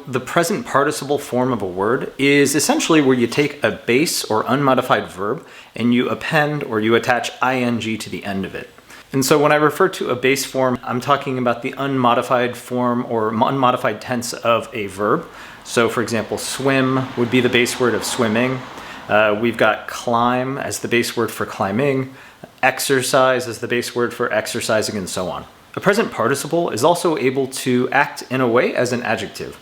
The present participle form of a word is essentially where you take a base or unmodified verb and you append or you attach ing to the end of it. And so when I refer to a base form, I'm talking about the unmodified form or unmodified tense of a verb. So for example, swim would be the base word of swimming. We've got climb as the base word for climbing, exercise as the base word for exercising, and so on. A present participle is also able to act in a way as an adjective.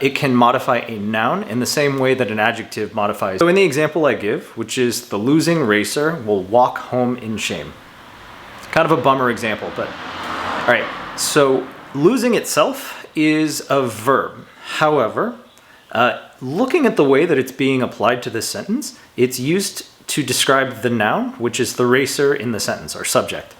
It can modify a noun in the same way that an adjective modifies. So in the example I give, which is the losing racer will walk home in shame. It's kind of a bummer example, but all right. So losing itself is a verb. However, looking at the way that it's being applied to this sentence, it's used to describe the noun, which is the racer in the sentence, or subject.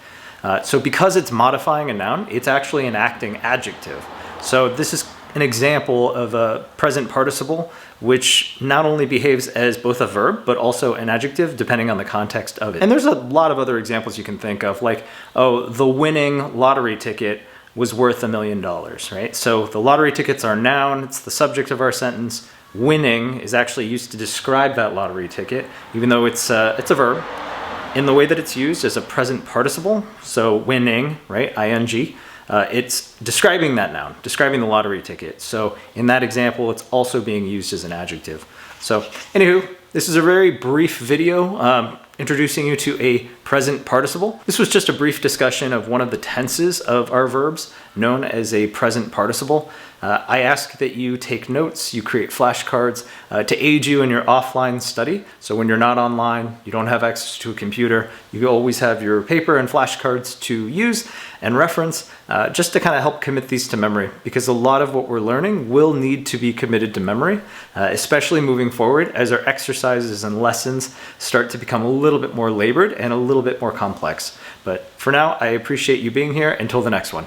So because it's modifying a noun, it's actually an acting adjective. So this is an example of a present participle, which not only behaves as both a verb, but also an adjective, depending on the context of it. And there's a lot of other examples you can think of, like, oh, the winning lottery ticket was worth $1 million, right? So the lottery tickets are a noun, it's the subject of our sentence. Winning is actually used to describe that lottery ticket, even though it's a verb. In the way that it's used as a present participle, so winning, right, ing, it's describing that noun, describing the lottery ticket. So in that example, it's also being used as an adjective. So anywho, this is a very brief video introducing you to a present participle. This was just a brief discussion of one of the tenses of our verbs known as a present participle. I ask that you take notes, you create flashcards to aid you in your offline study. So when you're not online, you don't have access to a computer, you always have your paper and flashcards to use and reference just to kind of help commit these to memory, because a lot of what we're learning will need to be committed to memory, especially moving forward as our exercises and lessons start to become a little bit more labored and a little bit more complex. But for now, I appreciate you being here. Until the next one.